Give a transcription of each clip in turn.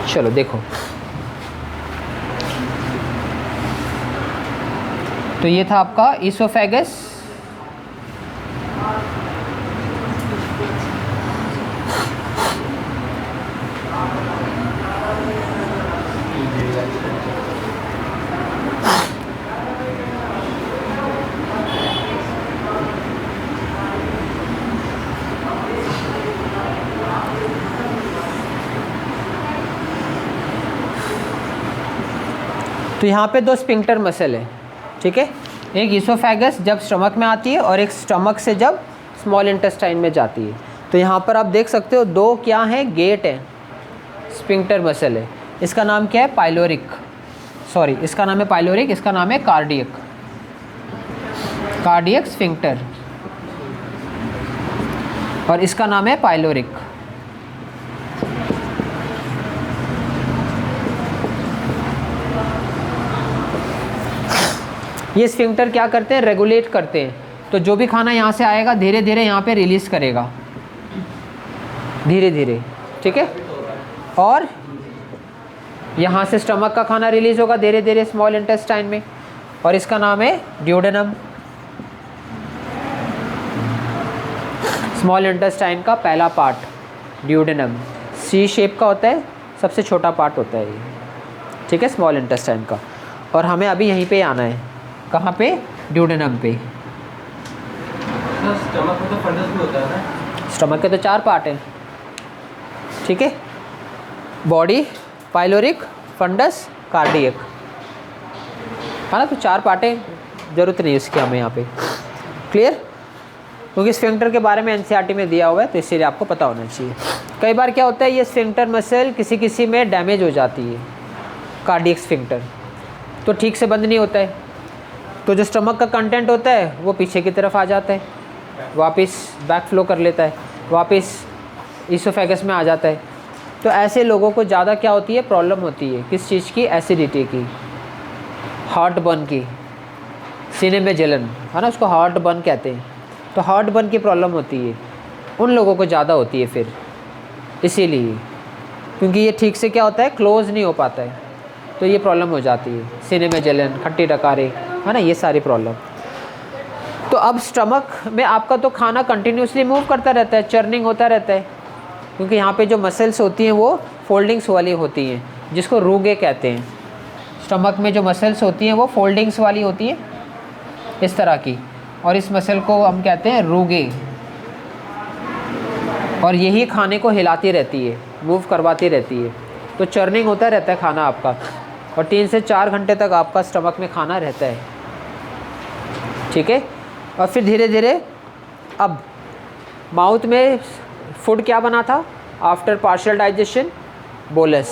चलो देखो, तो ये था आपका ईसोफेगस, तो यहाँ पे दो स्पिंक्टर मसल है, ठीक है। एक ईसोफेगस जब स्टमक में आती है और एक स्टमक से जब स्मॉल इंटेस्टाइन में जाती है। तो यहाँ पर आप देख सकते हो दो क्या है, गेट है, स्पिंक्टर मसल है। इसका नाम क्या है, पाइलोरिक, सॉरी इसका नाम है पाइलोरिक, इसका नाम है कार्डियक, कार्डियक स्फिंक्टर, और इसका नाम है पाइलोरिक। ये स्फिंक्टर क्या करते हैं, रेगुलेट करते हैं। तो जो भी खाना यहाँ से आएगा धीरे धीरे यहाँ पे रिलीज़ करेगा, धीरे धीरे, ठीक है। और यहाँ से स्टमक का खाना रिलीज़ होगा धीरे धीरे स्मॉल इंटेस्टाइन में, और इसका नाम है ड्यूडेनम। स्मॉल इंटेस्टाइन का पहला पार्ट ड्यूडेनम, सी शेप का होता है, सबसे छोटा पार्ट होता है ये, ठीक है, स्मॉल इंटेस्टाइन का। और हमें अभी यहीं पे आना है, कहाँ पे, ड्यूडेनम पे। स्टमक में तो फंडस भी होता है ना? स्टमक के तो 4 पार्ट हैं, ठीक है, बॉडी, पाइलोरिक, फंडस, कार्डियक, है ना। तो 4 पार्टें, ज़रूरत नहीं उसकी हमें यहाँ पे, क्लियर। क्योंकि स्फिंक्टर के बारे में एनसीईआरटी में दिया हुआ है, तो इसलिए आपको पता होना चाहिए। कई बार क्या होता है, ये स्फिंक्टर मसल किसी किसी में डैमेज हो जाती है, कार्डियक स्फिंक्टर, तो ठीक से बंद नहीं होता है। तो जो स्टमक का कंटेंट होता है वो पीछे की तरफ आ जाता है, वापस बैक फ्लो कर लेता है, वापस ईसोफेगस में आ जाता है। तो ऐसे लोगों को ज़्यादा क्या होती है, प्रॉब्लम होती है, किस चीज़ की, एसिडिटी की, हार्ट बर्न की, सीने में जलन, है ना, उसको हार्ट बर्न कहते हैं। तो हार्ट बर्न की प्रॉब्लम होती है, उन लोगों को ज़्यादा होती है फिर, इसीलिए, क्योंकि ये ठीक से क्या होता है, क्लोज़ नहीं हो पाता है, तो ये प्रॉब्लम हो जाती है, सीने में जलन, खट्टी डकारे, है ना, ये सारी प्रॉब्लम। तो अब स्टमक में आपका तो खाना कंटिन्यूसली मूव करता रहता है, चर्निंग होता रहता है, क्योंकि यहाँ पे जो मसल्स होती हैं वो फोल्डिंग्स वाली होती हैं, जिसको रूगे कहते हैं। स्टमक में जो मसल्स होती हैं वो फोल्डिंग्स वाली होती हैं, इस तरह की, और इस मसल को हम कहते हैं रूगे, और यही खाने को हिलाती रहती है, मूव करवाती रहती है। तो चर्निंग होता रहता है खाना आपका, और 3 से 4 घंटे तक आपका स्टमक में खाना रहता है, ठीक है। और फिर धीरे धीरे अब माउथ में फूड क्या बना था आफ्टर पार्शियल डाइजेशन, बोलस,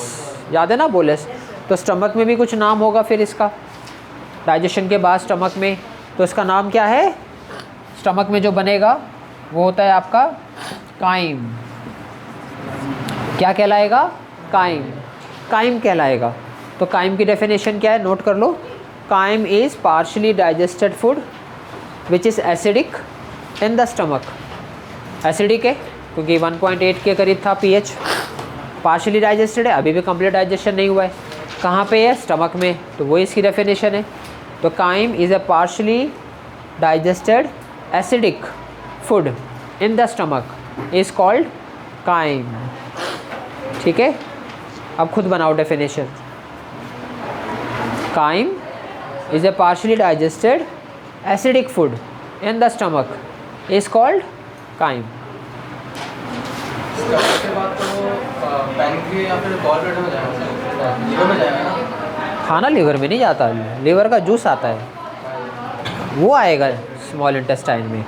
याद है ना, बोलस। तो स्टमक में भी कुछ नाम होगा फिर इसका, डाइजेशन के बाद स्टमक में, तो इसका नाम क्या है, स्टमक में जो बनेगा वो होता है आपका काइम। क्या कहलाएगा, काइम, काइम कहलाएगा। तो काइम की डेफिनेशन क्या है, नोट कर लो, chyme is partially digested food which is acidic in the stomach. Acidic है क्योंकि 1.8 के करीब था पीएच, पार्शली डाइजेस्टेड है, अभी भी कंप्लीट डाइजेशन नहीं हुआ है, कहाँ पे है, स्टमक में, तो वो इसकी डेफिनेशन है। तो chyme is a partially digested acidic food in the stomach is called chyme, ठीक है। अब खुद बनाओ definition, chyme is a partially digested acidic food in the stomach is called chyme. उसके बाद तो पैनक्रिया या फिर गॉलब्लैडर में जाएगा, लीवर में जाएगा ना? खाना लीवर में नहीं जाता, लीवर का जूस आता है, वो आएगा स्मॉल इंटेस्टाइन में,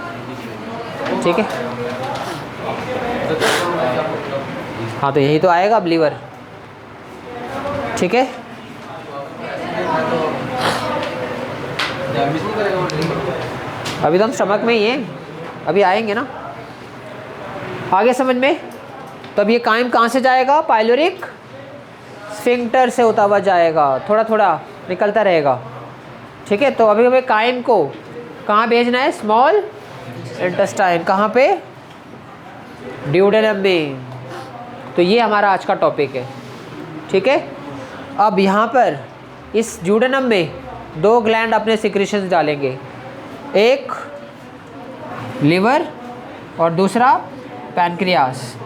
ठीक है। हाँ तो यही तो आएगा अब लीवर, ठीक है। अभी तो हम स्टमक में ही हैं, अभी आएंगे ना आगे समझ में। तो अब ये काइम कहाँ से जाएगा, पाइलोरिक स्फिंक्टर से होता हुआ जाएगा, थोड़ा थोड़ा निकलता रहेगा, ठीक है। तो अभी हमें काइम को कहाँ भेजना है, स्मॉल इंटेस्टाइन, कहाँ पे, ड्यूडेनम में। तो ये हमारा आज का टॉपिक है, ठीक है। अब यहाँ पर इस ड्यूडेनम में 2 ग्लैंड अपने सिक्रीशंस डालेंगे, एक लिवर और दूसरा पैनक्रियास।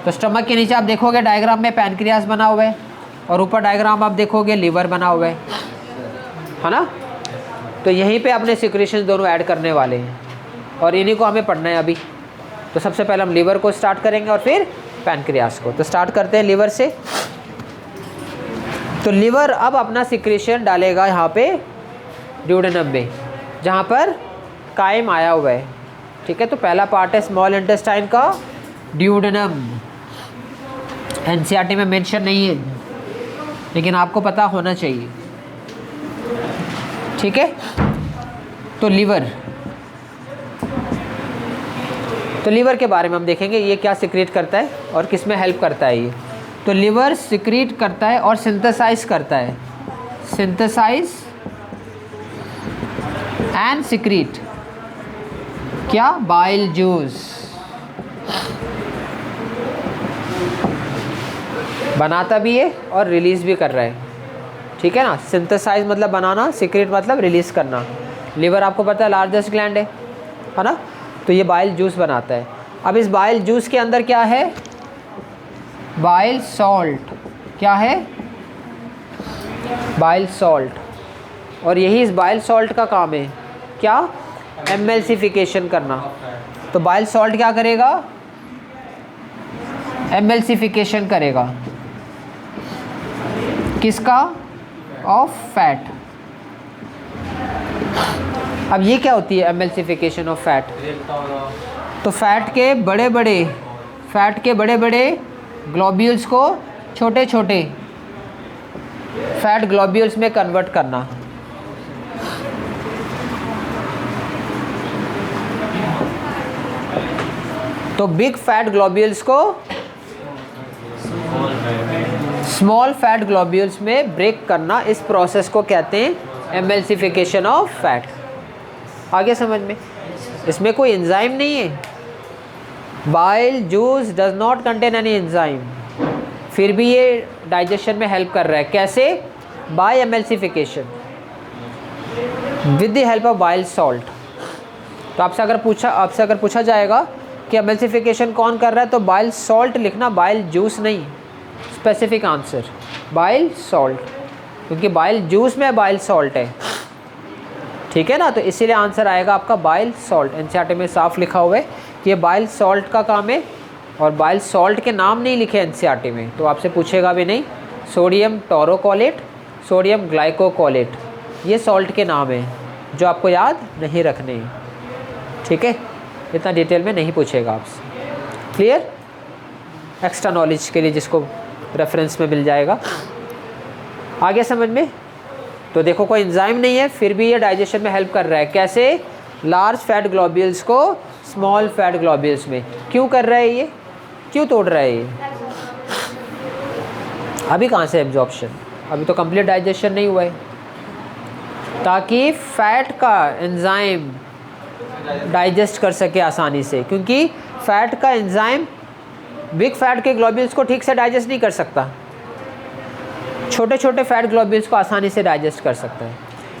तो स्टमक के नीचे आप देखोगे डायग्राम में पैनक्रियास बना हुआ है और ऊपर डायग्राम आप देखोगे लिवर बना हुआ है ना। तो यहीं पे अपने सिक्रीशंस दोनों ऐड करने वाले हैं और इन्हीं को हमें पढ़ना है अभी। तो सबसे पहले हम लिवर को स्टार्ट करेंगे और फिर पैनक्रियास को। तो स्टार्ट करते हैं लिवर से। तो लिवर अब अपना सिक्रीशन डालेगा यहाँ पे ड्यूडेनम में, जहाँ पर कायम आया हुआ है, ठीक है। तो पहला पार्ट है स्मॉल इंटेस्टाइन का ड्यूडेनम। एनसीईआरटी में मेंशन नहीं है, लेकिन आपको पता होना चाहिए, ठीक है। तो लिवर के बारे में हम देखेंगे ये क्या सिक्रीट करता है और किस में हेल्प करता है ये। तो लिवर सिक्रीट करता है और सिंथेसाइज करता है, सिंथेसाइज एंड सिक्रीट क्या, बाइल जूस। बनाता भी है और रिलीज भी कर रहा है, ठीक है ना। सिंथेसाइज मतलब बनाना, सिक्रीट मतलब रिलीज करना। लिवर आपको पता है लार्जेस्ट ग्लैंड है ना। तो ये बाइल जूस बनाता है। अब इस बाइल जूस के अंदर क्या है, बाइल सॉल्ट। क्या है, बाइल सॉल्ट। और यही इस बाइल सॉल्ट का काम है, क्या, एमएल्सिफिकेशन करना। तो बाइल सॉल्ट क्या करेगा, एमएल्सिफिकेशन करेगा, किसका, ऑफ फैट। अब ये क्या होती है एमएल्सिफिकेशन ऑफ फैट। तो फैट के बड़े बड़े ग्लोब्यूल्स को छोटे छोटे फैट ग्लोब्यूल्स में कन्वर्ट करना। तो बिग फैट ग्लोब्यूल्स को स्मॉल फैट ग्लोब्यूल्स में ब्रेक करना, इस प्रोसेस को कहते हैं एमएल्सिफिकेशन ऑफ फैट। आगे समझ में, इसमें कोई एंजाइम नहीं है। Bile juice does not contain any enzyme, फिर भी ये डाइजेशन में हेल्प कर रहा है। कैसे, by emulsification with the help of bile salt. तो आपसे अगर पूछा जाएगा कि एमएल्सिफिकेशन कौन कर रहा है, तो बाइल सॉल्ट लिखना, बाइल जूस नहीं। स्पेसिफिक आंसर बाइल सॉल्ट, क्योंकि बाइल जूस में बाइल सॉल्ट है, ठीक है ना। तो इसीलिए आंसर आएगा आपका बाइल सॉल्ट। एनसीईआरटी में साफ लिखा हुआ है कि ये बाइल सॉल्ट का काम है, और बाइल सॉल्ट के नाम नहीं लिखे एनसीईआरटी में, तो आपसे पूछेगा भी नहीं। सोडियम टोरोकोलेट, सोडियम ग्लाइकोकोलेट, ये सॉल्ट के नाम हैं जो आपको याद नहीं रखने हैं, ठीक है। इतना डिटेल में नहीं पूछेगा आपसे, क्लियर। एक्स्ट्रा नॉलेज के लिए जिसको रेफरेंस में मिल जाएगा। आगे समझ में। तो देखो कोई एंजाइम नहीं है, फिर भी ये डाइजेशन में हेल्प कर रहा है। कैसे, लार्ज फैट ग्लोब्यूल्स को स्मॉल फैट ग्लोब्यूल्स में। क्यों कर रहा है ये, क्यों तोड़ रहा है ये। अभी कहाँ से एब्जॉर्प्शन, अभी तो कंप्लीट डाइजेशन नहीं हुआ है, ताकि फैट का एंजाइम डाइजेस्ट कर सके आसानी से। क्योंकि फैट का एंजाइम बिग फैट के ग्लोब्यूल्स को ठीक से डाइजेस्ट नहीं कर सकता, छोटे छोटे फैट ग्लोब्यूल्स को आसानी से डाइजेस्ट कर सकता है।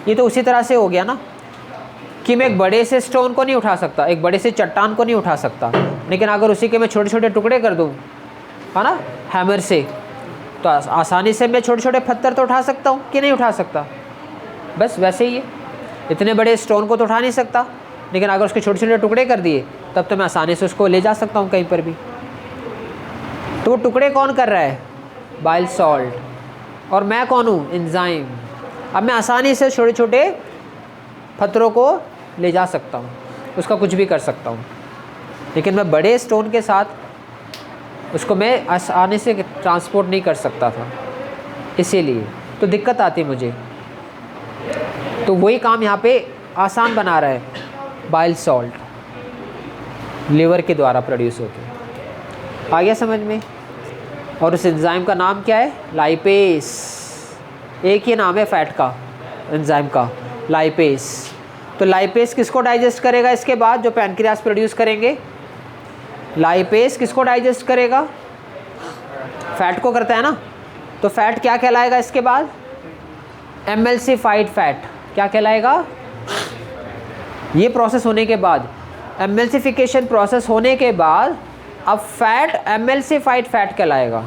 ये तो उसी तरह से हो गया ना कि मैं एक बड़े से स्टोन को नहीं उठा सकता, एक बड़े से चट्टान को नहीं उठा सकता, लेकिन अगर उसी के मैं छोटे छोटे टुकड़े कर दूँ, है ना, हैमर से, तो आसानी से मैं छोटे छोटे पत्थर तो उठा सकता हूँ कि नहीं उठा सकता। बस वैसे ही है, इतने बड़े स्टोन को तो उठा नहीं सकता, लेकिन अगर उसके छोटे छोटे टुकड़े कर दिए तब तो मैं आसानी से उसको ले जा सकता हूँ कहीं पर भी। तो वो टुकड़े कौन कर रहा है, बाइल सॉल्ट, और मैं कौन हूँ, एंजाइम। अब मैं आसानी से छोटे छोटे पत्थरों को ले जा सकता हूँ, उसका कुछ भी कर सकता हूँ, लेकिन मैं बड़े स्टोन के साथ उसको मैं आसानी से ट्रांसपोर्ट नहीं कर सकता था, इसीलिए तो दिक्कत आती मुझे। तो वही काम यहाँ पे आसान बना रहा है बाइल सॉल्ट, लिवर के द्वारा प्रोड्यूस होते। आ गया समझ में। और उस एंजाइम का नाम क्या है, लाइपेस। एक ही नाम है फैट का एंजाइम का, लाइपेस। तो लाइपेस किसको डाइजेस्ट करेगा इसके बाद, जो पैनक्रियास प्रोड्यूस करेंगे। लाइपेस किसको डाइजेस्ट करेगा, फैट को करता है ना, तो फैट क्या कहलाएगा इसके बाद? एमएल्सिफाइड फैट। क्या कहलाएगा? ये प्रोसेस होने के बाद, एमएल्सिफिकेशन प्रोसेस होने के बाद अब फैट एमएल्सिफाइड फैट कहलाएगा।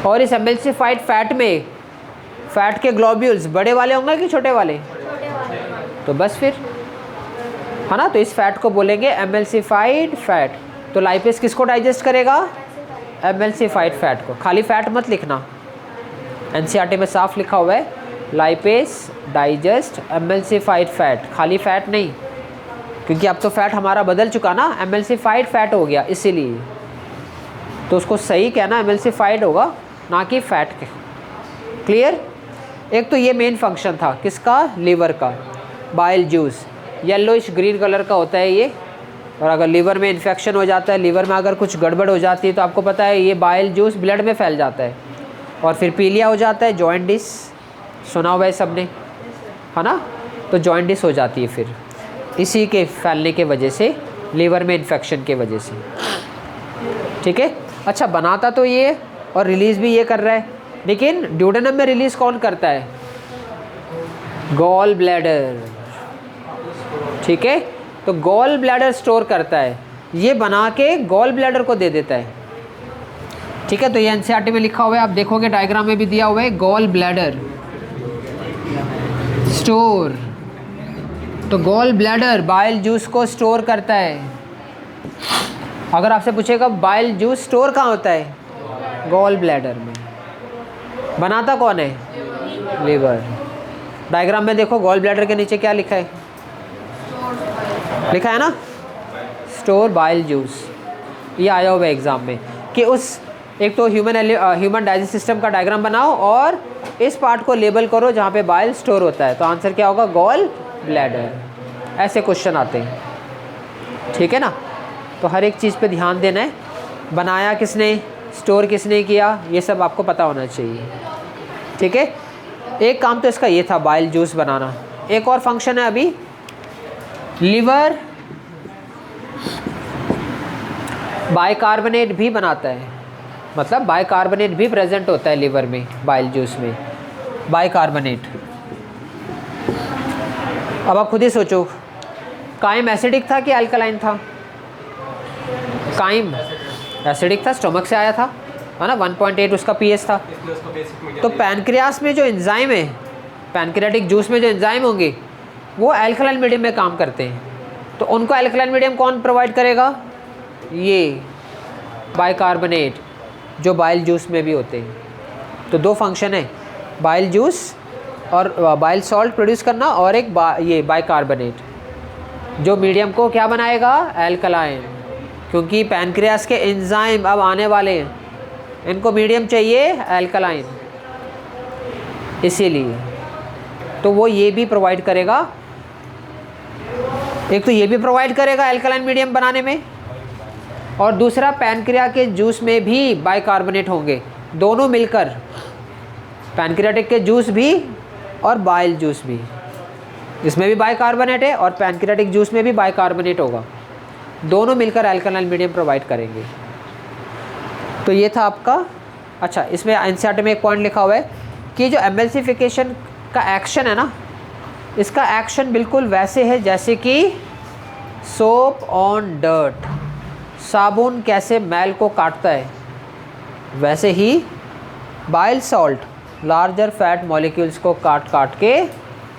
और इस एमएल्सिफाइड फैट में फैट के ग्लोब्यूल्स बड़े वाले होंगे कि छोटे वाले? तो बस फिर, है ना, तो इस फैट को बोलेंगे एमएल्सिफाइड फैट। तो लाइपेज किसको डाइजेस्ट करेगा? एमएल्सिफाइड फैट को। खाली फैट मत लिखना, एनसीईआरटी में साफ लिखा हुआ है लाइपेज डाइजेस्ट एमएल्सिफाइड फैट, खाली फैट नहीं, क्योंकि अब तो फैट हमारा बदल चुका ना, एमएल्सिफाइड फैट हो गया, इसीलिए तो उसको सही कहना एमएल्सिफाइड होगा, ना कि फैट के। क्लियर? एक तो ये मेन फंक्शन था किसका? लीवर का। Bile juice yellowish green colour का होता है ये, और अगर लीवर में इन्फेक्शन हो जाता है, लीवर में अगर कुछ गड़बड़ हो जाती है, तो आपको पता है ये बाइल जूस ब्लड में फैल जाता है और फिर पीलिया हो जाता है, जॉइंटिस, सुना हुआ है सबने, है ना? तो जॉइंटिस हो जाती है फिर इसी के फैलने के वजह से, लीवर में इन्फेक्शन के वजह से। ठीक है, अच्छा, बनाता तो ये और रिलीज़ भी ये कर रहा है, लेकिन ड्यूडेनम में रिलीज़ कौन करता है? Gall bladder. ठीक है, तो गॉल ब्लैडर स्टोर करता है, ये बना के गॉल ब्लैडर को दे देता है। ठीक है, तो ये एनसीईआरटी में लिखा हुआ है, आप देखोगे डायग्राम में भी दिया हुआ है, गॉल ब्लैडर स्टोर। तो गॉल ब्लैडर बाइल जूस को स्टोर करता है। अगर आपसे पूछेगा बाइल जूस स्टोर कहाँ होता है? गॉल ब्लैडर में। बनाता कौन है? लीवर। डायग्राम में देखो गॉल ब्लैडर के नीचे क्या लिखा है? लिखा है ना, स्टोर बाइल जूस। ये आया हुआ है एग्जाम में कि उस एक तो ह्यूमन डाइजेस्ट सिस्टम का डायग्राम बनाओ और इस पार्ट को लेबल करो जहाँ पे बाइल स्टोर होता है, तो आंसर क्या होगा? Gall bladder. ऐसे क्वेश्चन आते हैं। ठीक है ना, तो हर एक चीज़ पे ध्यान देना है, बनाया किसने, स्टोर किसने किया, ये सब आपको पता होना चाहिए। ठीक है, एक काम तो इसका ये था बाइल जूस बनाना। एक और फंक्शन है अभी, लिवर बाइकार्बोनेट भी बनाता है, मतलब बाइकार्बोनेट भी प्रेजेंट होता है लिवर में, बाइल जूस में बाइकार्बोनेट। अब आप खुद ही सोचो, काइम एसिडिक था कि अल्कलाइन था? काइम एसिडिक था, स्टमक से आया था, है ना, 1.8 उसका पीएच था। तो पैनक्रियास में जो एंजाइम है, पैनक्रियाटिक जूस में जो एंजाइम होंगे वो अल्कलाइन मीडियम में काम करते हैं, तो उनको अल्कलाइन मीडियम कौन प्रोवाइड करेगा? ये बाइकार्बोनेट, जो बाइल जूस में भी होते हैं। तो दो फंक्शन है, बाइल जूस और बाइल सॉल्ट प्रोड्यूस करना, और एक ये बाइकार्बोनेट, जो मीडियम को क्या बनाएगा? अल्कलाइन। क्योंकि पैनक्रियास के एंजाइम अब आने वाले हैं, इनको मीडियम चाहिए अल्कलाइन, इसीलिए तो वो ये भी प्रोवाइड करेगा। एक तो ये भी प्रोवाइड करेगा अल्कलाइन मीडियम बनाने में, और दूसरा पैनक्रिया के जूस में भी बाइकार्बोनेट होंगे, दोनों मिलकर, पैनक्रियाटिक के जूस भी और बाइल जूस भी, इसमें भी बाइकार्बोनेट है और पैनक्रियाटिक जूस में भी बाइकार्बोनेट होगा, दोनों मिलकर अल्कलाइन मीडियम प्रोवाइड करेंगे। तो ये था आपका। अच्छा, इसमें एनसीईआरटी में एक पॉइंट लिखा हुआ है कि जो एमएल्सिफिकेशन का एक्शन है ना, इसका एक्शन बिल्कुल वैसे है जैसे कि सोप ऑन डर्ट, साबुन कैसे मैल को काटता है, वैसे ही bile salt larger fat molecules को काट काट के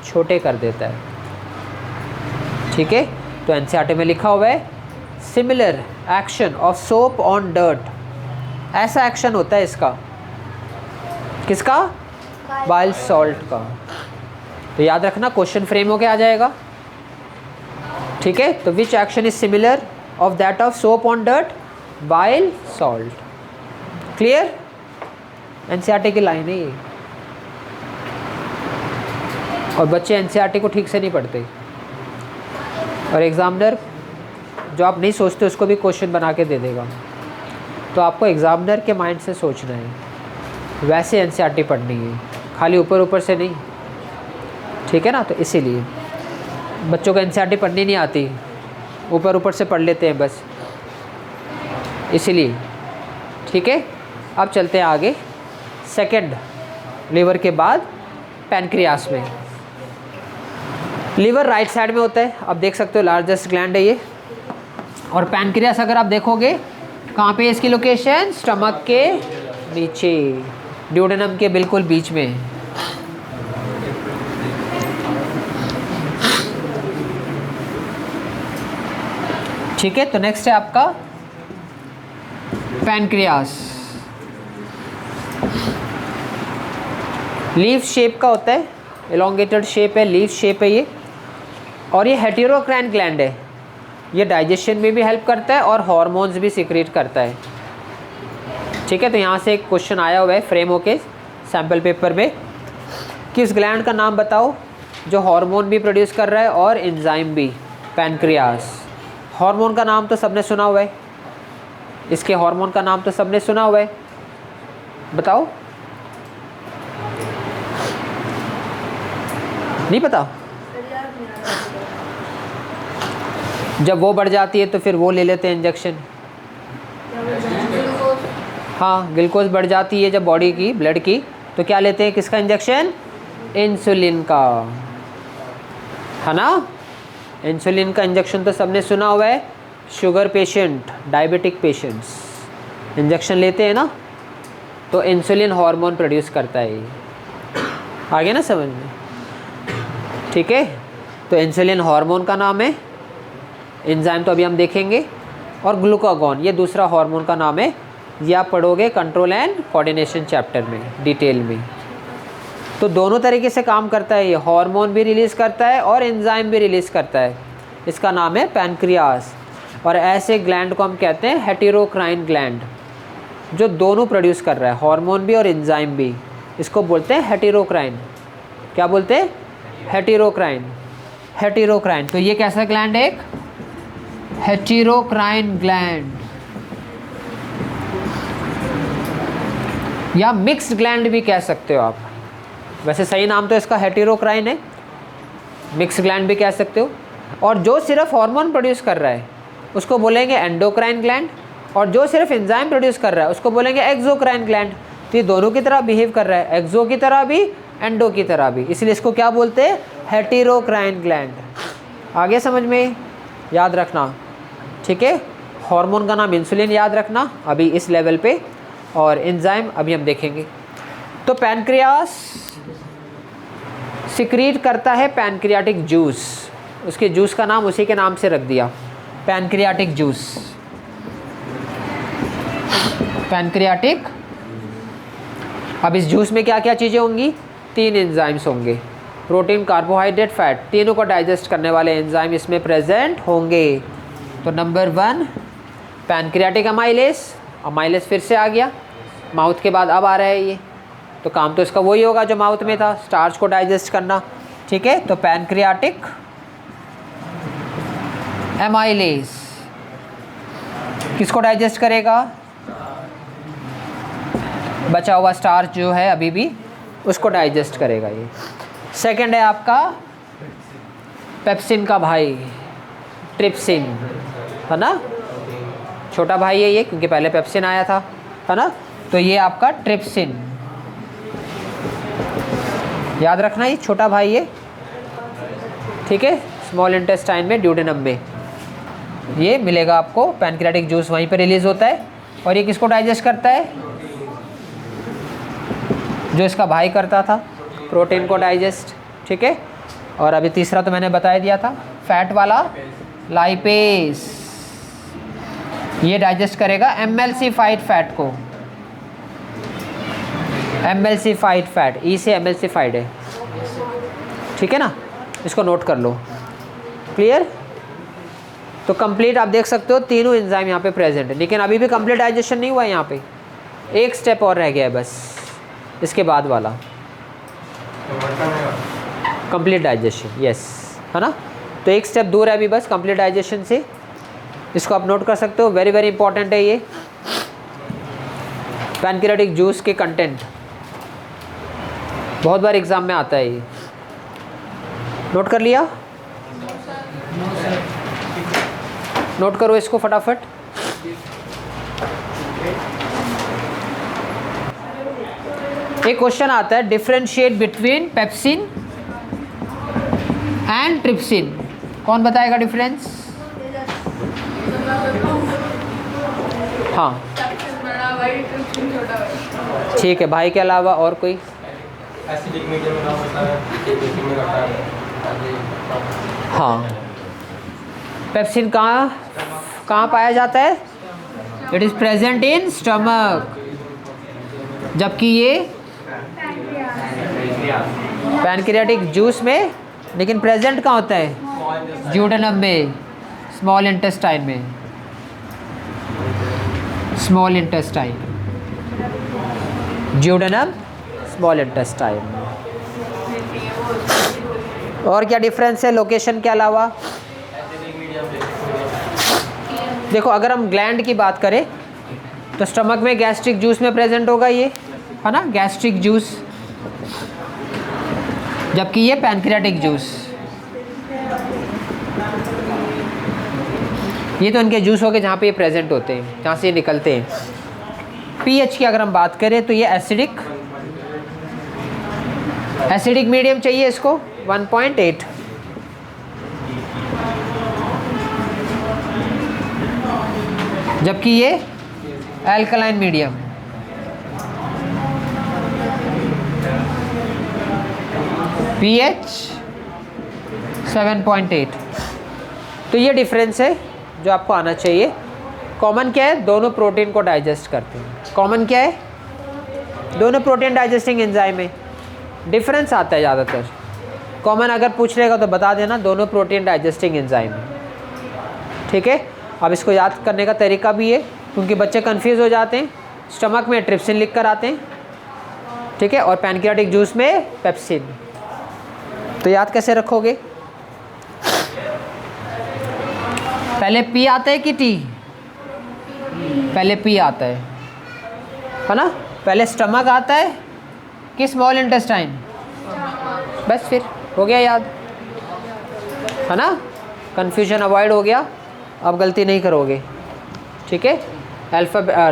छोटे कर देता है। ठीक है, तो एनसीईआरटी में लिखा हुआ है similar action of soap on dirt, ऐसा एक्शन होता है इसका, किसका? बाइल सॉल्ट का। तो याद रखना, क्वेश्चन फ्रेम होके आ जाएगा। ठीक है, तो विच action is similar of that of soap on dirt? Bile salt. Clear? NCERT की लाइन है ये, और बच्चे एनसीईआरटी को ठीक से नहीं पढ़ते, और एग्जामिनर जो आप नहीं सोचते उसको भी क्वेश्चन बना के दे देगा। तो आपको एग्जामिनर के माइंड से सोचना है, वैसे एनसीईआरटी पढ़नी है, खाली ऊपर ऊपर से नहीं। ठीक है ना, तो इसीलिए बच्चों को एनसीईआरटी पढ़नी नहीं आती, ऊपर ऊपर से पढ़ लेते हैं बस, इसीलिए। ठीक है, अब चलते हैं आगे। सेकंड लीवर के बाद पैनक्रियास में। लीवर राइट साइड में होता है, आप देख सकते हो लार्जेस्ट ग्लैंड है ये। और पैनक्रियास अगर आप देखोगे कहाँ पे इसकी लोकेशन, स्टमक के नीचे, ड्यूडेनम के बिल्कुल बीच में। ठीक है, तो नेक्स्ट है आपका पैनक्रियास। लीफ शेप का होता है, एलोंगेटेड शेप है, लीफ शेप है ये। और ये हेटेरोक्राइन ग्लैंड है, ये डाइजेशन में भी हेल्प करता है और हॉर्मोन्स भी सिक्रीट करता है। ठीक है, तो यहाँ से एक क्वेश्चन आया हुआ है फ्रेम होके सैम्पल पेपर में कि इस ग्लैंड का नाम बताओ जो हार्मोन भी प्रोड्यूस कर रहा है और एंजाइम भी। पैनक्रियास, हार्मोन का नाम तो सबने सुना हुआ है, इसके हार्मोन का नाम तो सबने सुना हुआ है, बताओ। नहीं पता? जब वो बढ़ जाती है तो फिर वो ले लेते हैं इंजेक्शन। हाँ, ग्लूकोज बढ़ जाती है जब बॉडी की, ब्लड की, तो क्या लेते हैं, किसका इंजेक्शन, इंसुलिन का, है ना। इंसुलिन का इंजेक्शन तो सबने सुना हुआ है, sugar patient, diabetic patients injection लेते हैं ना, तो इंसुलिन हार्मोन प्रोड्यूस करता है ये। आगे ना समझ में? ठीक है, तो इंसुलिन हार्मोन का नाम है, एंजाइम तो अभी हम देखेंगे, और ग्लूकागॉन ये दूसरा हार्मोन का नाम है, ये आप पढ़ोगे कंट्रोल एंड कोऑर्डिनेशन चैप्टर में डिटेल में। तो दोनों तरीके से काम करता है ये, हार्मोन भी रिलीज़ करता है और एंजाइम भी रिलीज़ करता है। इसका नाम है पैनक्रियास। और ऐसे ग्लैंड को हम कहते हैं हेटेरोक्राइन ग्लैंड, जो दोनों प्रोड्यूस कर रहा है, हार्मोन भी और एंजाइम भी। इसको बोलते हैं हेटेरोक्राइन। क्या बोलते हैं? हेटेरोक्राइन। हेटेरोक्राइन, तो ये कैसा ग्लैंड है? एक हेटेरोक्राइन ग्लैंड या मिक्स्ड ग्लैंड भी कह सकते हो आप। वैसे सही नाम तो इसका हेटेरोक्राइन है, मिक्स ग्लैंड भी कह सकते हो। और जो सिर्फ हार्मोन प्रोड्यूस कर रहा है उसको बोलेंगे एंडोक्राइन ग्लैंड, और जो सिर्फ एंजाइम प्रोड्यूस कर रहा है उसको बोलेंगे एक्सोक्राइन ग्लैंड। तो ये दोनों की तरह बिहेव कर रहा है, एक्सो की तरह भी, एंडो की तरह भी, इसलिए इसको क्या बोलते हैं? हेटेरोक्राइन ग्लैंड। आगे समझ में? याद रखना, ठीक है। हार्मोन का नाम इंसुलिन याद रखना अभी इस लेवल पे, और एंजाइम अभी हम देखेंगे। तो पैनक्रियास सिक्रीट करता है पैनक्रियाटिक जूस, उसके जूस का नाम उसी के नाम से रख दिया, पैनक्रियाटिक जूस। पैनक्रियाटिक, अब इस जूस में क्या क्या चीज़ें होंगी? 3 एंजाइम्स होंगे, प्रोटीन, कार्बोहाइड्रेट, फैट, तीनों को डाइजेस्ट करने वाले एंजाइम इसमें प्रेजेंट होंगे। तो नंबर 1 पैनक्रियाटिक अमाइलेस। अमाइलेस फिर से आ गया, माउथ के बाद अब आ रहा है ये, तो काम तो इसका वही होगा जो माउथ में था, स्टार्च को डाइजेस्ट करना। ठीक है, तो पैनक्रियाटिक एमाइलेस किसको डाइजेस्ट करेगा? बचा हुआ स्टार्च जो है अभी भी, उसको डाइजेस्ट करेगा ये। सेकंड है आपका पेप्सिन का भाई, ट्रिप्सिन, है ना, छोटा भाई है ये, क्योंकि पहले पेप्सिन आया था, है ना। तो ये आपका ट्रिप्सिन, याद रखना, ये छोटा भाई है, ठीक है। स्मॉल इंटेस्टाइन में, ड्यूडेनम में ये मिलेगा आपको। पैनक्रियाटिक जूस वहीं पर रिलीज होता है, और ये किसको डाइजेस्ट करता है? जो इसका भाई करता था, प्रोटीन को डाइजेस्ट, ठीक है। और अभी तीसरा तो मैंने बता दिया था, फैट वाला लाइपेस, ये डाइजेस्ट करेगा एमएलसिफाइड फैट को। एमएलसिफाइड फैट, ई से एमएलसिफाइड है, ठीक है ना, इसको नोट कर लो। क्लियर? तो कंप्लीट आप देख सकते हो तीनों एंजाइम यहाँ पे प्रेजेंट है, लेकिन अभी भी कंप्लीट डाइजेशन नहीं हुआ है, यहाँ पे एक स्टेप और रह गया है बस, इसके बाद वाला कंप्लीट डाइजेशन। यस, है ना, तो एक स्टेप दूर है अभी बस कंप्लीट डाइजेशन से। इसको आप नोट कर सकते हो, वेरी वेरी इंपॉर्टेंट है ये। पैनक्रियाटिक जूस के कंटेंट बहुत बार एग्जाम में आता है ये, नोट कर लिया? नोट करो इसको फटाफट। एक क्वेश्चन आता है, differentiate between pepsin and trypsin. कौन बताएगा डिफरेंस? हाँ ठीक है, भाई के अलावा और कोई? एसिडिक मीडियम में होता है, बेसिक में होता है। हाँ, पेप्सिन कहाँ पाया जाता है? It is present in stomach, जबकि ये पैनक्रियाटिक जूस में, लेकिन प्रेजेंट कहाँ होता है? ड्यूडेनम में, स्मॉल इंटेस्टाइन में, small intestine, duodenum, small intestine. और क्या डिफरेंस है लोकेशन के अलावा? देखो, अगर हम ग्लैंड की बात करें तो स्टमक में गैस्ट्रिक जूस में प्रेजेंट होगा ये, है ना, गैस्ट्रिक जूस, जबकि ये पैनक्रियाटिक जूस। ये तो इनके जूस हो गए जहाँ पे ये प्रेजेंट होते हैं, जहाँ से ये निकलते हैं। पीएच की अगर हम बात करें तो ये एसिडिक मीडियम चाहिए इसको 1.8, जबकि ये एल्कलाइन मीडियम। पीएच 7.8। तो ये डिफरेंस है जो आपको आना चाहिए। कॉमन क्या है? दोनों प्रोटीन को डाइजेस्ट करते हैं। कॉमन क्या है? दोनों प्रोटीन डाइजेस्टिंग एंजाइम है। डिफरेंस आता है ज़्यादातर। कॉमन अगर पूछ लेगा तो बता देना, दोनों प्रोटीन डाइजेस्टिंग एंजाइम है। ठीक है, अब इसको याद करने का तरीका भी है, क्योंकि बच्चे कंफ्यूज हो जाते हैं। स्टमक में ट्रिप्सिन लिख कर आते हैं, ठीक है, और पैनक्रियाटिक जूस में पेप्सिन। तो याद कैसे रखोगे? पहले पी आता है कि टी? पहले पी आता है ना? पहले स्टमक आता है कि स्मॉल इंटेस्टाइन? बस फिर हो गया याद, है ना? कन्फ्यूजन अवॉइड हो गया, अब गलती नहीं करोगे। ठीक है,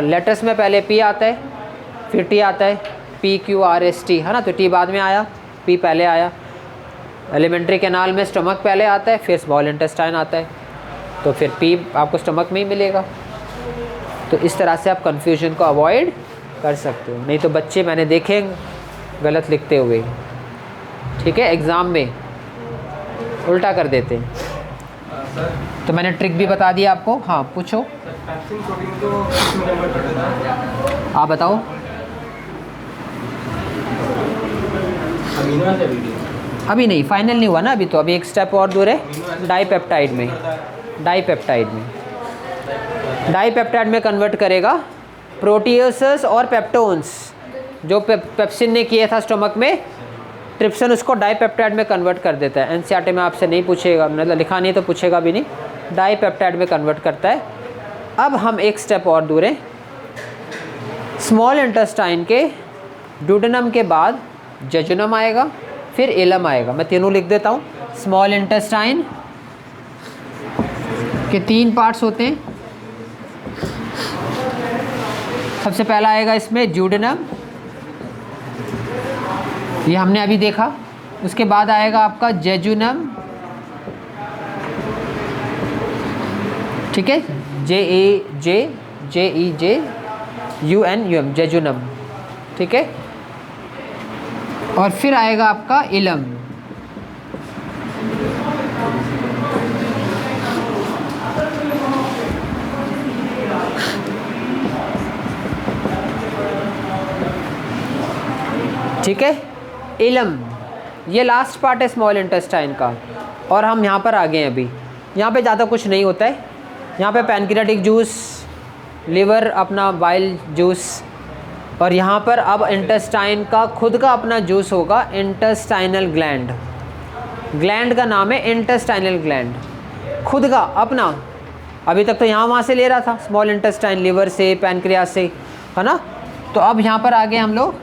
लेटर्स में पहले पी आता है, फिर टी आता है, PQRST, है ना? तो टी बाद में आया, पी पहले आया। एलिमेंट्री कैनाल में स्टमक पहले आता है, फिर स्मॉल इंटेस्टाइन आता है, तो फिर पी आपको स्टमक में ही मिलेगा। तो इस तरह से आप कन्फ्यूजन को अवॉइड कर सकते हो, नहीं तो बच्चे मैंने देखे गलत लिखते हुए, ठीक है, एग्ज़ाम में उल्टा कर देते हैं। तो मैंने ट्रिक भी बता दिया आपको। हाँ पूछो। आप बताओ। अभी नहीं, फाइनल नहीं हुआ ना अभी, तो अभी एक स्टेप और दूर है। डाईपेप्टाइड में डाईपेप्टाइड में कन्वर्ट करेगा प्रोटीएसेस और पेप्टोन्स। जो पेप्सिन ने किया था स्टमक में, ट्रिप्सिन उसको डाईपेप्टाइड में कन्वर्ट कर देता है। एनसीईआरटी में आपसे नहीं पूछेगा, मतलब लिखा नहीं तो पूछेगा भी नहीं, डाईपेप्टाइड में कन्वर्ट करता है। अब हम एक स्टेप और दूर हैं। स्मॉल इंटेस्टाइन के ड्यूडेनम के बाद जेजुनम आएगा, फिर इलम आएगा। मैं तीनों लिख देता हूँ। स्मॉल इंटेस्टाइन के 3 पार्ट्स होते हैं। सबसे पहला आएगा इसमें ड्यूडेनम, ये हमने अभी देखा। उसके बाद आएगा आपका जेजुनम, ठीक है, JEJUNUM, जेजुनम, ठीक है। और फिर आएगा आपका इलम। ठीक है, इलम ये लास्ट पार्ट है स्मॉल इंटेस्टाइन का। और हम यहाँ पर आ गए हैं अभी। यहाँ पे ज़्यादा कुछ नहीं होता है। यहाँ पे पैनक्रियाटिक जूस, लिवर अपना बाइल जूस, और यहाँ पर अब इंटेस्टाइन का खुद का अपना जूस होगा, इंटेस्टाइनल ग्लैंड। ग्लैंड का नाम है इंटेस्टाइनल ग्लैंड, खुद का अपना। अभी तक तो यहाँ वहाँ से ले रहा था, स्मॉल इंटेस्टाइन, लिवर से, पैनक्रियास से, है ना। तो अब यहाँ पर आ गए हम लोग।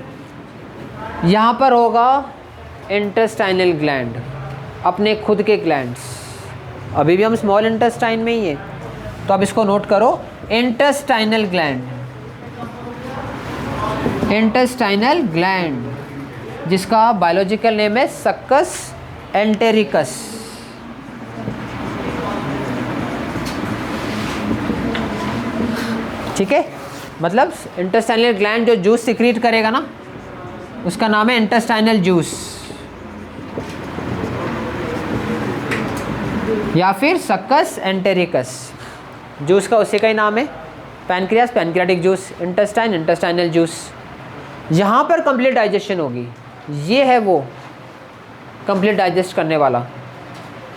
यहाँ पर होगा इंटेस्टाइनल ग्लैंड, अपने खुद के ग्लैंड्स। अभी भी हम स्मॉल इंटेस्टाइन में ही हैं, तो अब इसको नोट करो, इंटेस्टाइनल ग्लैंड। इंटेस्टाइनल ग्लैंड, जिसका बायोलॉजिकल नेम है सक्कस एंटेरिकस। ठीक है, मतलब इंटेस्टाइनल ग्लैंड जो जूस सिक्रीट करेगा ना, उसका नाम है इंटेस्टाइनल जूस या फिर सक्कस एंटेरिकस। जूस का उसी का ही नाम है, pancreas pancreatic juice, intestine intestinal juice. यहाँ पर कंप्लीट डाइजेशन होगी, ये है वो कंप्लीट डाइजेस्ट करने वाला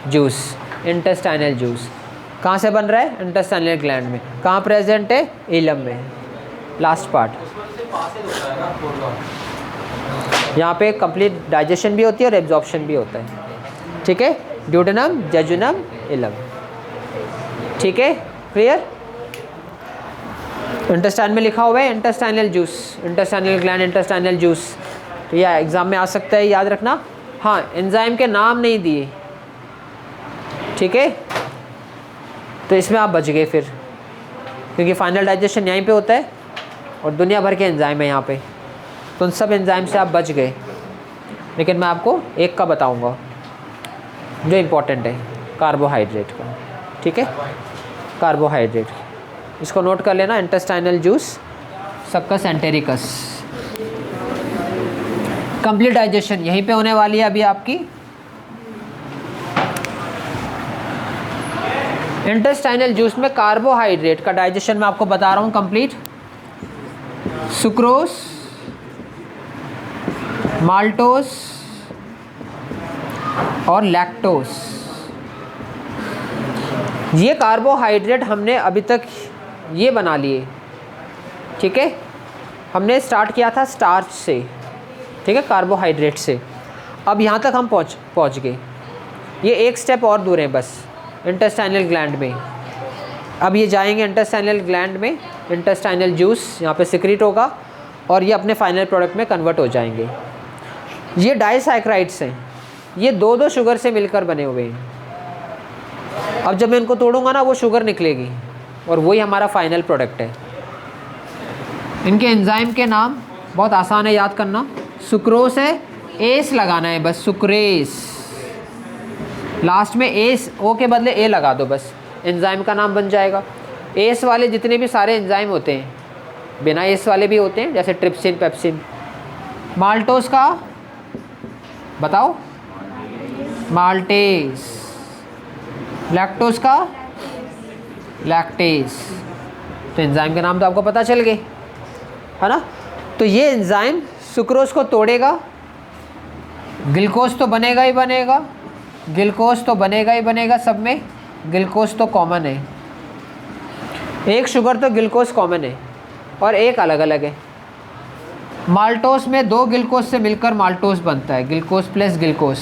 जूस, इंटेस्टाइनल जूस। कहाँ से बन रहा है? इंटेस्टाइनल ग्लैंड में। कहाँ प्रेजेंट है? इलम में, लास्ट पार्ट। यहाँ पे कंप्लीट डाइजेशन भी होती है और एब्जॉर्प्शन भी होता है। ठीक है, ड्यूडेनम, जेजुनम, इलम। ठीक है, क्लियर? इंटेस्टाइन में लिखा हुआ है intestinal juice, intestinal gland intestinal juice. तो यह एग्जाम में आ सकता है, याद रखना। हाँ, एंजाइम के नाम नहीं दिए, ठीक है, तो इसमें आप बच गए फिर, क्योंकि फाइनल डाइजेशन यहीं पे होता है और दुनिया भर के एंजाइम है यहाँ पे, तो उन सब एंजाइम से आप बच गए। लेकिन मैं आपको एक का बताऊँगा जो इम्पोर्टेंट है, कार्बोहाइड्रेट का। ठीक है, कार्बोहाइड्रेट, इसको नोट कर लेना, intestinal juice, succus entericus. Complete digestion यहीं पे होने वाली है अभी आपकी। इंटेस्टाइनल जूस में कार्बोहाइड्रेट का डाइजेशन मैं आपको बता रहा हूँ कंप्लीट। सुक्रोज, माल्टोस और लैक्टोस, ये कार्बोहाइड्रेट हमने अभी तक ये बना लिए। ठीक है, हमने स्टार्ट किया था स्टार्च से, ठीक है, कार्बोहाइड्रेट से। अब यहाँ तक हम पहुँच गए, ये एक स्टेप और दूर है बस इंटेस्टाइनल ग्लैंड में। अब ये जाएंगे इंटेस्टाइनल ग्लैंड में, इंटेस्टाइनल जूस यहाँ पे सिक्रीट होगा और ये अपने फाइनल प्रोडक्ट में कन्वर्ट हो जाएंगे। ये डाइसैकराइड्स हैं, ये दो दो शुगर से मिलकर बने हुए हैं। अब जब मैं इनको तोड़ूंगा ना, वो शुगर निकलेगी और वही हमारा फाइनल प्रोडक्ट है। इनके एंजाइम के नाम बहुत आसान है याद करना। सुक्रोस है, एस लगाना है बस, सुक्रेस, लास्ट में एस, ओ के बदले ए लगा दो बस, एंजाइम का नाम बन जाएगा। एस वाले जितने भी सारे एंजाइम होते हैं, बिना एस वाले भी होते हैं, जैसे ट्रिप्सिन, पेप्सिन। माल्टोस का बताओ, माल्टेस। लैक्टोस का लैक्टेस। तो एंजाइम के नाम तो आपको पता चल गए, है ना। तो ये एंजाइम सुक्रोज को तोड़ेगा, ग्लूकोज तो बनेगा ही बनेगा, ग्लूकोज तो बनेगा ही बनेगा, सब में ग्लूकोज तो कॉमन है, एक शुगर तो ग्लूकोज कॉमन है और एक अलग अलग है। माल्टोस में दो ग्लूकोज से मिलकर माल्टोस बनता है, ग्लूकोज प्लस ग्लूकोज,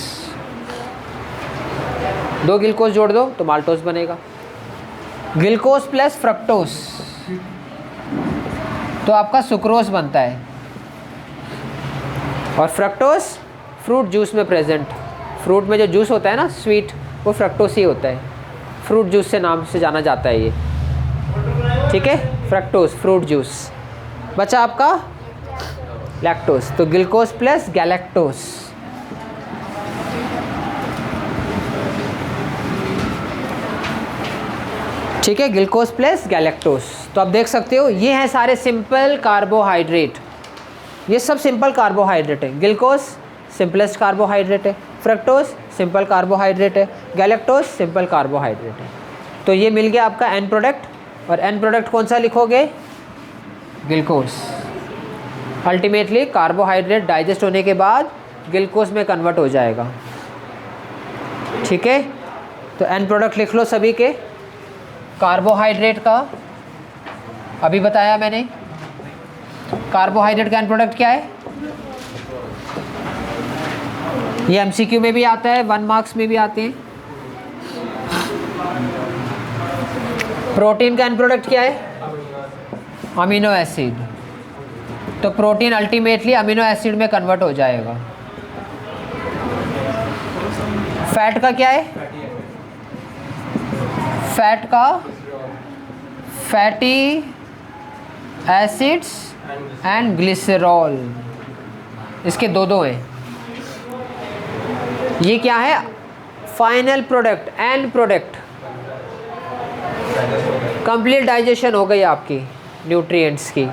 दो ग्लूकोज जोड़ दो तो माल्टोस बनेगा। ग्लूकोज प्लस फ्रक्टोस तो आपका सुक्रोज बनता है। और फ्रक्टोस फ्रूट जूस में प्रेजेंट, फ्रूट में जो जूस होता है ना स्वीट, वो फ्रक्टोस ही होता है, फ्रूट जूस से नाम से जाना जाता है ये। ठीक है, फ्रक्टोस फ्रूट जूस। बचा आपका लैक्टोस, तो ग्लूकोज प्लस गैलेक्टोस। ठीक है, ग्लूकोज प्लस गैलेक्टोस। तो आप देख सकते हो ये हैं सारे सिंपल कार्बोहाइड्रेट, ये सब सिंपल कार्बोहाइड्रेट है। ग्लूकोज सिंपलेस्ट कार्बोहाइड्रेट है, फ्रक्टोज सिंपल कार्बोहाइड्रेट है, गैलेक्टोज सिंपल कार्बोहाइड्रेट है। तो ये मिल गया आपका एंड प्रोडक्ट। और एंड प्रोडक्ट कौन सा लिखोगे? ग्लूकोज। अल्टीमेटली कार्बोहाइड्रेट डाइजेस्ट होने के बाद ग्लूकोज में कन्वर्ट हो जाएगा। ठीक है, तो एंड प्रोडक्ट लिख लो सभी के। कार्बोहाइड्रेट का अभी बताया मैंने, कार्बोहाइड्रेट का एंड प्रोडक्ट क्या है? ये एमसीक्यू में भी आता है, 1 मार्क्स में भी आते हैं। प्रोटीन का एंड प्रोडक्ट क्या है? Amino acid. तो प्रोटीन अल्टीमेटली अमीनो एसिड में कन्वर्ट हो जाएगा। फैट का क्या है? फैट का फैटी एसिड्स एंड ग्लिसरॉल, इसके दो हैं। ये क्या है? Final product, and product. Complete digestion हो गई आपकी न्यूट्रिएंट्स की,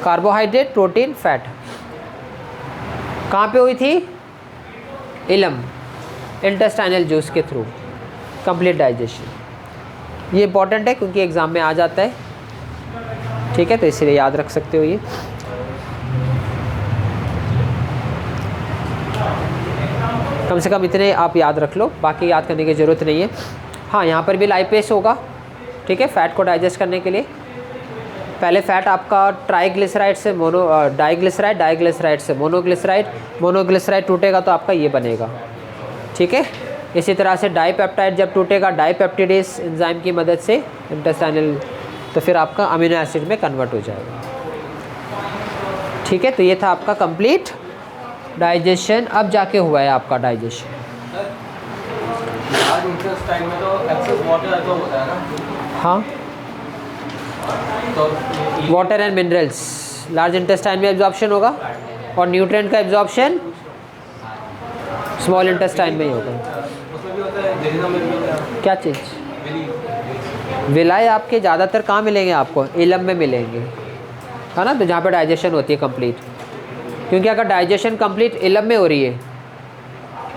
कार्बोहाइड्रेट, प्रोटीन, फैट। कहाँ पे हुई थी? इलम, इंटेस्टाइनल जूस के थ्रू कंप्लीट डाइजेशन। ये इंपॉर्टेंट है क्योंकि एग्ज़ाम में आ जाता है, ठीक है, तो इसलिए याद रख सकते हो ये। कम से कम इतने आप याद रख लो, बाकी याद करने की ज़रूरत नहीं है। हाँ, यहाँ पर भी लाइपेस होगा, ठीक है, फ़ैट को डाइजेस्ट करने के लिए। पहले फ़ैट आपका ट्राइग्लिसराइड से डाइग्लिसराइड, डाइग्लिसराइड से मोनोग्लिसराइड, मोनोग्लिसराइड टूटेगा तो आपका ये बनेगा, ठीक है। इसी तरह से डाइपेप्टाइड जब टूटेगा डाइपेप्टिडेस एंजाइम की मदद से इंटेस्टाइनल, तो फिर आपका अमीनो एसिड में कन्वर्ट हो जाएगा, ठीक है। तो ये था आपका कंप्लीट डाइजेशन। अब जाके हुआ है आपका डाइजेशन। लार्ज इंटेस्टाइन में तो एक्सेस वाटर एब्जॉर्ब होता है ना? हाँ, तो water and minerals large intestine में एब्जॉर्प्शन होगा, और न्यूट्रिएंट का एब्जॉर्प्शन स्मॉल इंटेस्टाइन में ही होगा। उसमें भी होता है, जेरिनम में भी होता है। क्या चीज़? विलाय आपके ज़्यादातर कहाँ मिलेंगे आपको? इलम में मिलेंगे, है ना, तो जहाँ पे डाइजेशन होती है कंप्लीट। क्योंकि अगर डाइजेशन कंप्लीट इलम में हो रही है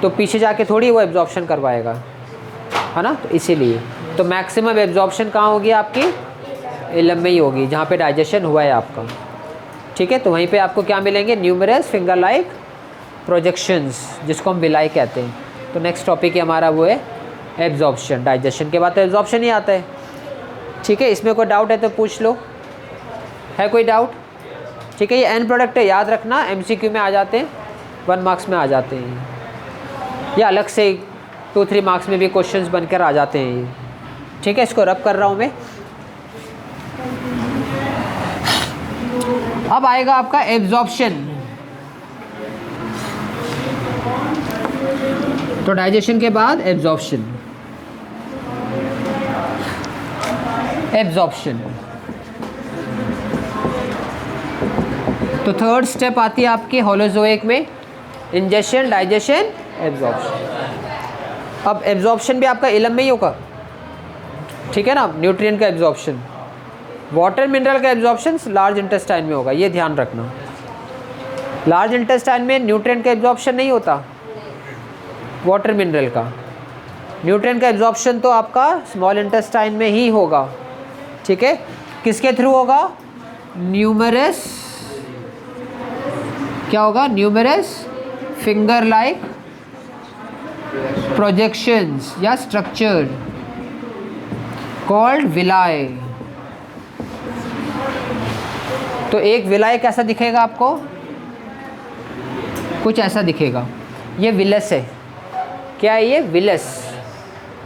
तो पीछे जाके थोड़ी वो एब्जॉर्प्शन करवाएगा, है ना, तो इसीलिए तो मैक्सिमम एब्जॉर्प्शन कहाँ होगी आपकी? इलम में ही होगी, जहाँ पे डाइजेशन हुआ है आपका, ठीक है। तो वहीं पे आपको क्या मिलेंगे? न्यूमरस फिंगर लाइक प्रोजेक्शंस, जिसको हम विलाई कहते हैं। तो नेक्स्ट टॉपिक है हमारा वो है एब्जॉर्प्शन। डाइजेशन के बाद तो एब्जॉर्प्शन ही आता है, ठीक है। इसमें कोई डाउट है तो पूछ लो, है कोई डाउट? ठीक है, ये एंड प्रोडक्ट है, याद रखना, एमसीक्यू में आ जाते हैं, 1 मार्क्स में आ जाते हैं, या अलग से 2-3 मार्क्स में भी क्वेश्चंस बनकर आ जाते हैं ये, ठीक है। इसको रब कर रहा हूँ मैं। अब आएगा आपका एब्जॉर्प्शन। तो डाइजेशन के बाद एब्जॉर्प्शन। एब्जॉर्प्शन तो थर्ड स्टेप आती है आपकी होलोजोइक में, इंजेशन, डाइजेशन, एब्जॉर्प्शन। अब एब्जॉर्प्शन भी आपका इलम में ही होगा, ठीक है ना। न्यूट्रिएंट का एब्जॉर्प्शन, वाटर मिनरल का एब्जॉर्प्शन लार्ज इंटेस्टाइन में होगा, ये ध्यान रखना। लार्ज इंटेस्टाइन में न्यूट्रिएंट का एब्जॉर्प्शन नहीं होता, वाटर मिनरल का। न्यूट्रिएंट का एब्जॉर्प्शन तो आपका स्मॉल इंटेस्टाइन में ही होगा, ठीक है। किसके थ्रू होगा? न्यूमरस, क्या होगा? न्यूमरस फिंगर लाइक प्रोजेक्शंस या स्ट्रक्चर कॉल्ड विलाय। तो एक विलाय कैसा दिखेगा आपको? कुछ ऐसा दिखेगा। ये विलस है, क्या है ये? विलस,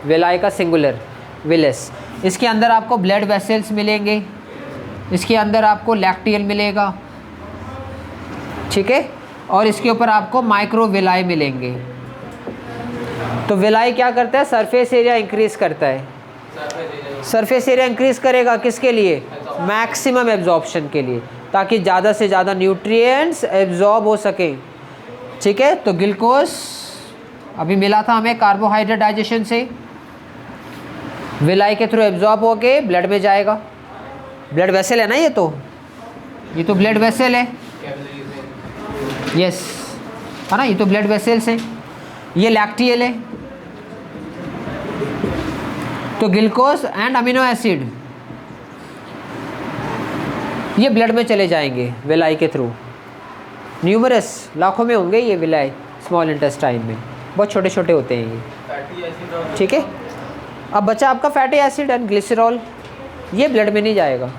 विलाय का सिंगुलर, विलस। इसके अंदर आपको ब्लड वेसल्स मिलेंगे, इसके अंदर आपको लैक्टियल मिलेगा, ठीक है, और इसके ऊपर आपको माइक्रो विलाय मिलेंगे। तो विलाय क्या करता है? सरफेस एरिया इंक्रीज करता है। सरफेस एरिया इंक्रीज करेगा किसके लिए? मैक्सिमम एब्जॉर्प्शन के लिए, ताकि ज़्यादा से ज़्यादा न्यूट्रिएंट्स एब्जॉर्ब हो सकें, ठीक है। तो ग्लूकोज अभी मिला था हमें कार्बोहाइड्रेट डाइजेशन से, विलाई के थ्रू एब्जॉर्ब होके ब्लड में जाएगा। ब्लड वेसल है ना, ये तो ब्लड वेसल है, यस, है ना, ये तो ब्लड वेसल्स हैं। ये लैक्टियल है, तो ग्लूकोज एंड अमीनो एसिड ये ब्लड में चले जाएंगे विलाई के थ्रू। न्यूमरस लाखों में होंगे ये विलाई स्मॉल इंटेस्टाइन में, बहुत छोटे छोटे होते हैं ये, ठीक है। अब बचा आपका फैटी एसिड एंड ग्लिसरॉल, ये ब्लड में नहीं जाएगा,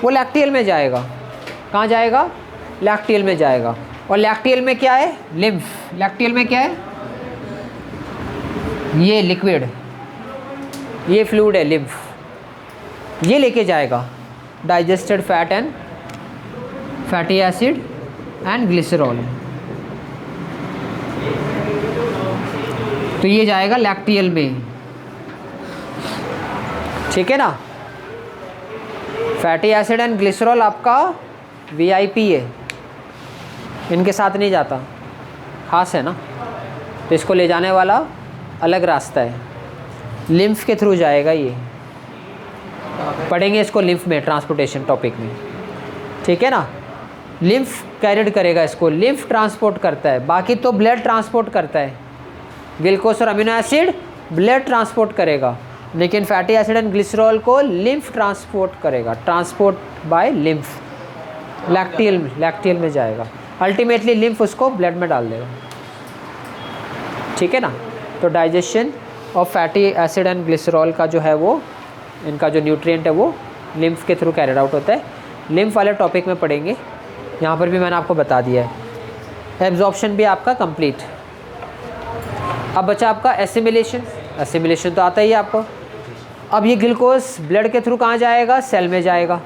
वो लैक्टियल में जाएगा। कहाँ जाएगा? लैक्टियल में जाएगा। और लैक्टियल में क्या है? लिम्फ। लैक्टियल में क्या है? ये लिक्विड, ये फ्लूइड है, लिम्फ। ये लेके जाएगा digested fat and fatty acid and glycerol, तो ये जाएगा लैक्टियल में, ठीक है ना। फैटी एसिड एंड ग्लिसरॉल आपका VIP है, इनके साथ नहीं जाता, खास है ना, तो इसको ले जाने वाला अलग रास्ता है, लिम्फ के थ्रू जाएगा ये, पढ़ेंगे इसको लिम्फ में, ट्रांसपोर्टेशन टॉपिक में, ठीक है ना। लिम्फ कैरिड करेगा इसको, लिम्फ ट्रांसपोर्ट करता है, बाकी तो ब्लड ट्रांसपोर्ट करता है, ग्लूकोज और अमीनो एसिड ब्लड ट्रांसपोर्ट करेगा, लेकिन फैटी एसिड एंड ग्लिसरॉल को लिम्फ ट्रांसपोर्ट करेगा, ट्रांसपोर्ट बाय लिम्फ, लैक्टियल में जाएगा, अल्टीमेटली लिम्फ उसको ब्लड में डाल देगा, ठीक है ना। तो digestion of fatty acid and glycerol का जो है वो, इनका जो न्यूट्रिएंट है वो लिम्फ के थ्रू कैरिड आउट होता है। लिम्फ वाले टॉपिक में पढ़ेंगे, यहाँ पर भी मैंने आपको बता दिया है। एब्जॉर्प्शन भी आपका कंप्लीट। अब बचा आपका एसिमिलेशन, एसिमिलेशन तो आता ही है आपको। अब ये ग्लूकोज ब्लड के थ्रू कहाँ जाएगा, सेल में जाएगा,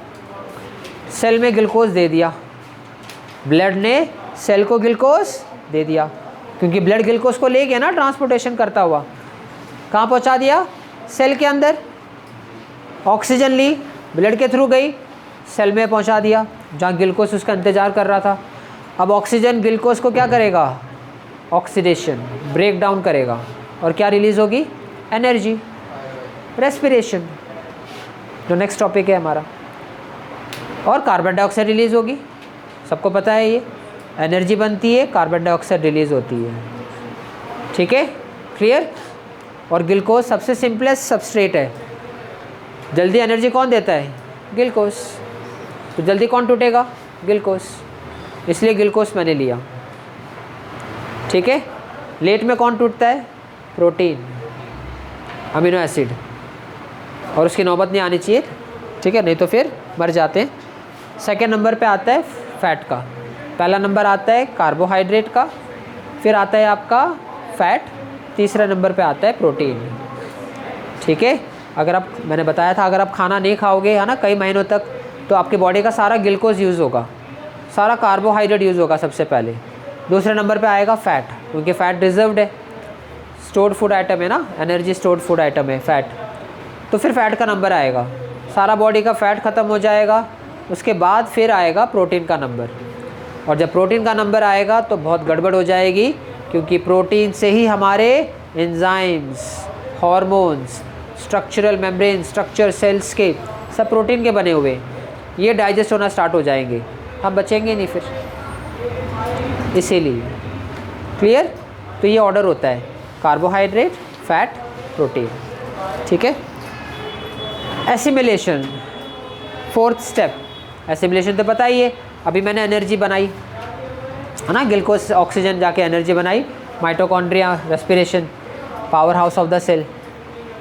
सेल में ग्लूकोज दे दिया, ब्लड ने सेल को ग्लूकोज दे दिया, क्योंकि ब्लड ग्लूकोज को ले गया ना ट्रांसपोर्टेशन करता हुआ, कहाँ पहुँचा दिया, सेल के अंदर। ऑक्सीजन ली, ब्लड के थ्रू गई, सेल में पहुँचा दिया जहाँ ग्लूकोज उसका इंतज़ार कर रहा था। अब ऑक्सीजन ग्लूकोज को क्या करेगा, ऑक्सीडेशन, ब्रेक डाउन करेगा, और क्या रिलीज़ होगी, एनर्जी, रेस्पिरेशन, जो नेक्स्ट टॉपिक है हमारा। और कार्बन डाइऑक्साइड रिलीज़ होगी, सबको पता है ये, एनर्जी बनती है, कार्बन डाइऑक्साइड रिलीज़ होती है, ठीक है, क्लियर। और ग्लूकोज सबसे सिंपलेस्ट सबस्ट्रेट है, जल्दी एनर्जी कौन देता है, ग्लूकोज, तो जल्दी कौन टूटेगा, ग्लूकोज, इसलिए ग्लूकोज मैंने लिया, ठीक है। लेट में कौन टूटता है, प्रोटीन, अमीनो एसिड, और उसकी नौबत नहीं आनी चाहिए, ठीक है, नहीं तो फिर मर जाते हैं। सेकेंड नंबर पे आता है फैट का, पहला नंबर आता है कार्बोहाइड्रेट का, फिर आता है आपका फैट, तीसरा नंबर पे आता है प्रोटीन, ठीक है। अगर आप, मैंने बताया था, अगर आप खाना नहीं खाओगे है ना कई महीनों तक, तो आपके बॉडी का सारा ग्लूकोज यूज़ होगा, सारा कार्बोहाइड्रेट यूज़ होगा सबसे पहले। दूसरे नंबर पे आएगा फैट, क्योंकि फ़ैट रिजर्व्ड है, स्टोर्ड फूड आइटम है ना, एनर्जी स्टोर्ड फूड आइटम है फैट, तो फिर फैट का नंबर आएगा, सारा बॉडी का फैट ख़त्म हो जाएगा, उसके बाद फिर आएगा प्रोटीन का नंबर। और जब प्रोटीन का नंबर आएगा तो बहुत गड़बड़ हो जाएगी, क्योंकि प्रोटीन से ही हमारे enzymes, hormones, structural membrane structure, cells के सब प्रोटीन के बने हुए, ये डाइजेस्ट होना स्टार्ट हो जाएंगे, हम बचेंगे नहीं फिर, इसीलिए, क्लियर। तो ये ऑर्डर होता है, कार्बोहाइड्रेट, फैट, प्रोटीन, ठीक है। एसिमिलेशन, फोर्थ स्टेप, एसिमिलेशन तो पता ही है, अभी मैंने एनर्जी बनाई है ना, ग्लूकोज ऑक्सीजन जाके एनर्जी बनाई, mitochondria, respiration, power house of the cell,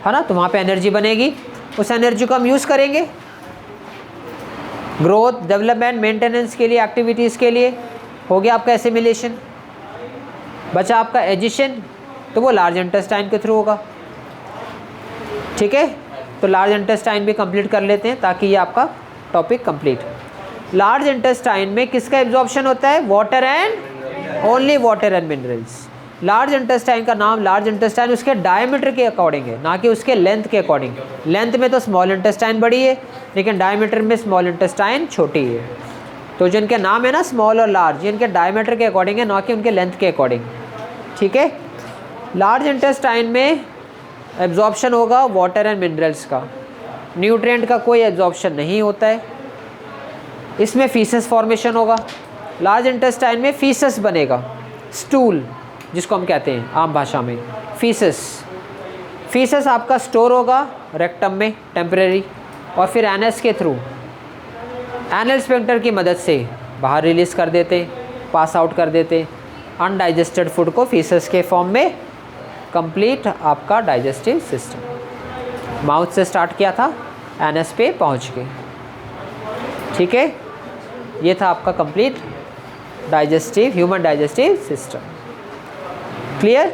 है ना, तो वहाँ पे एनर्जी बनेगी, उस एनर्जी को हम यूज़ करेंगे ग्रोथ, डेवलपमेंट, मेंटेनेंस के लिए, एक्टिविटीज़ के लिए। हो गया आपका एसिमिलेशन। बचा आपका एजिशन, तो वो लार्ज इंटेस्टाइन के थ्रू होगा, ठीक है। तो लार्ज इंटेस्टाइन भी कंप्लीट कर लेते हैं ताकि ये आपका टॉपिक कंप्लीट। लार्ज इंटेस्टाइन में किसका एब्जॉर्प्शन होता है, water and only water and minerals. Large intestine का नाम, लार्ज इंटेस्टाइन उसके डायमीटर के अकॉर्डिंग है, ना कि उसके लेंथ के अकॉर्डिंग। लेंथ में तो स्मॉल इंटेस्टाइन बड़ी है, लेकिन डायमीटर में स्मॉल इंटेस्टाइन छोटी है। तो जिनके नाम है ना स्मॉल और लार्ज, ये इनके डायमीटर के अकॉर्डिंग है, ना कि उनके लेंथ के अकॉर्डिंग, ठीक है। लार्ज इंटेस्टाइन में एब्जॉर्प्शन होगा वाटर एंड मिनरल्स का, न्यूट्रिएंट का कोई एब्जॉर्प्शन नहीं होता है। इसमें फीसस फॉर्मेशन होगा, लार्ज इंटेस्टाइन में फीसस बनेगा, स्टूल जिसको हम कहते हैं आम भाषा में, फीसस। फीसस आपका स्टोर होगा रेक्टम में टेम्परेरी, और फिर एनएस के थ्रू, एनल स्फिंक्टर की मदद से बाहर रिलीज़ कर देते, पास आउट कर देते अनडाइजेस्टेड फूड को फीसस के फॉर्म में। कंप्लीट आपका डाइजेस्टिव सिस्टम माउथ से स्टार्ट किया था, एनएस पे पहुंच गए, ठीक है। ये था आपका complete digestive, human digestive system, clear.